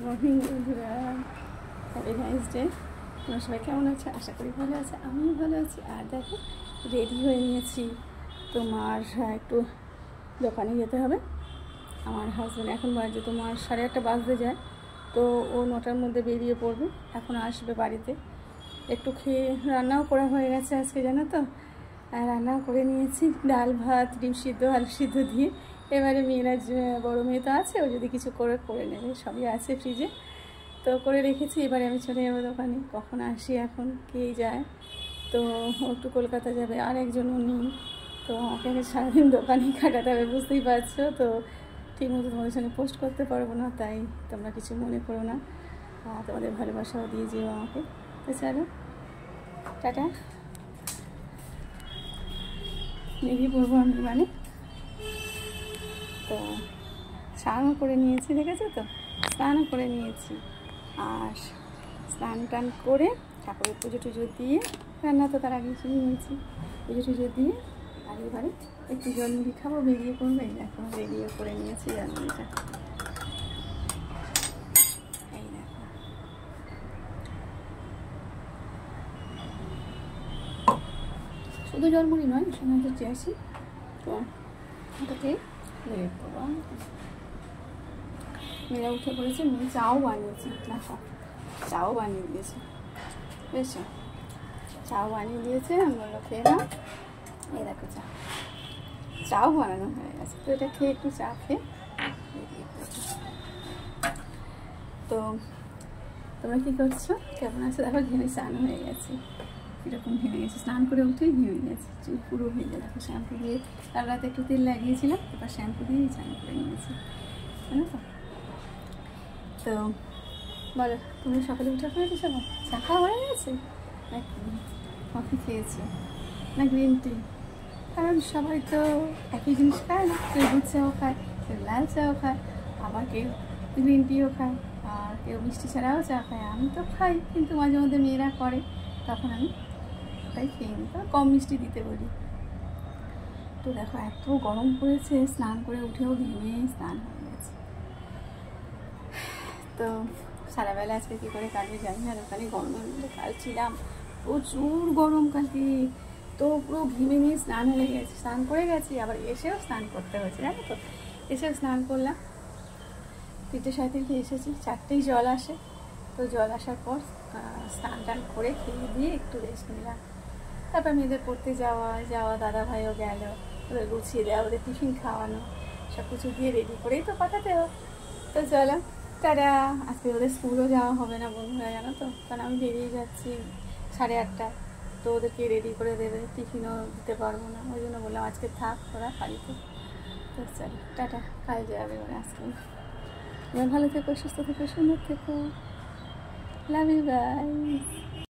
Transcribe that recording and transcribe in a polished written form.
Morning বন্ধুরা, happy nice day. তোমরা সবাই কেমন আছে? আশা করি ভালো আছে, আমিও ভালো আছি। আর দেখো, রেডি হয়ে নিয়েছি। তোমার একটু দোকানে যেতে হবে। আমার হাজব্যান্ড এখন বাজে তোমার 8:30 বাজতে যায়, তো ও 9টার মধ্যে বেরিয়ে পড়বে। এখন আসবে বাড়িতে। একটু খেয়ে রান্নাও করা হয়ে গেছে আজকে, জানো তো। রান্নাও করে নিয়েছি, ডাল ভাত, ডিম সিদ্ধ, আলু সিদ্ধ দিয়ে। এবারে মেয়েরা, বড়ো মেয়ে তো আছে, ও যদি কিছু করে নেবে, সবই আছে ফ্রিজে, তো করে রেখেছি। এবারে আমি চলে যাবো দোকানে। কখন আসি এখন কেই যায়। তো ও একটু কলকাতা যাবে, আর একজনও নেই, তো আমাকে সারাদিন দোকানেই কাটাতে হবে, বুঝতেই পারছো। তো ঠিকমতো তোমাদের সঙ্গে পোস্ট করতে পারবো না, তাই তোমরা কিছু মনে করো না। তোমাদের ভালোবাসাও দিয়ে যেও আমাকে। তো চলো, টাটা। বেরিয়ে পড়বো আমি, মানে তো স্নানও করে নিয়েছি, দেখেছো তো, স্নানও করে নিয়েছি। আর স্নান টান করে ঠাকুরের পুজো টুজো দিয়ে, রান্না তো তার আগে শুনে নিয়েছি, পুজো টুজো দিয়ে আর এবারে একটু জলমুড়ি খাবো, বেরিয়ে পড়বো। এই দেখো, বেরিয়ে করে নিয়েছি জলমুড়িটা। এই দেখো, শুধু জলমুড়ি নয়, সঙ্গে তো চেয়েছি, তো ওটাকে বেরিয়ে পড়বো। মেয়েরা উঠে পড়েছে, মেয়ে চাও বানিয়েছি, দেখো চাও বানিয়ে দিয়েছে, বুঝছো, চাও বানিয়ে দিয়েছে। আমি বললো খেয়ে নাও। এই দেখো চাও বানানো হয়ে গেছে, তো এটা খেয়ে একটু চা খেয়ে বেরিয়ে পড়েছে। তো তোমরা কী করছো, কেমন আছো? দেখো, ঘেমে স্নান হয়ে গেছে, এরকম ঘেমে গেছে, স্নান করে উঠেই ঘেমে গেছে, চুল পুরো ভেজে। দেখো, শ্যাম্পু দিয়ে কাল রাতে একটু তেল লাগিয়েছিলাম, এবার শ্যাম্পু দিয়েই স্নান করে নিয়েছি, জানো তো। তো বলো, তুমি সকালে উঠে পড়েছো? সবাই চা খাওয়া হয়ে গেছে, নাকি কফি খেয়েছো, না গ্রিন টি? কারণ সবাই তো একই জিনিস খায় না, কেউ দুধ চাও খায়, কেউ লাল চাও খায়, আবার কেউ গ্রিন টিও খায়, আর কেউ মিষ্টি ছাড়াও চা খায়। আমি তো খাই, কিন্তু মাঝে মধ্যে মেয়েরা করে, তখন আমি ওটাই খেয়ে নিই, কম মিষ্টি দিতে বলি। তো দেখো, এত গরম পড়েছে, স্নান করে উঠেও ঘেমে স্নান হয়ে গেছে। তো সারাবেলা আজকে কী করে কাটবে জানি না, ওখানে গরমের মধ্যে কাল ছিলাম, প্রচুর গরম কালকে, তো পুরো ঘেমে নিয়ে স্নান হয়ে গেছে, স্নান করে গেছি, আবার এসেও স্নান করতে হয়েছে, জানো তো। এসেও স্নান করলাম, 3টে 3:30 এসেছি, 4টেই জল আসে। তো জল আসার পর স্নান টান করে খেয়ে দিয়ে একটু রেস্ট নিলাম। তারপর মেয়েদের পড়তে যাওয়া দাদা ভাইও গেল, ওদের গুছিয়ে দেওয়া, ওদের টিফিন খাওয়ানো, সব কিছু দিয়ে রেডি করেই তো পাঠাতে হবে। তো চলো, তারা আজকে ওদের স্কুলও যাওয়া হবে না বন্ধুরা, জানো তো, কারণ আমি বেরিয়ে যাচ্ছি 8:30, তো ওদেরকে রেডি করে দেবে, টিফিনও দিতে পারবো না, ওই জন্য বললাম আজকে থাক ওরা বাড়িতে। তো চলো, টাটা, কাল যাবে ওরা আজকে। এবার ভালো থেকো, সুস্থ থেকো, সুন্দর থেকো, লাভ ইউ গাইস।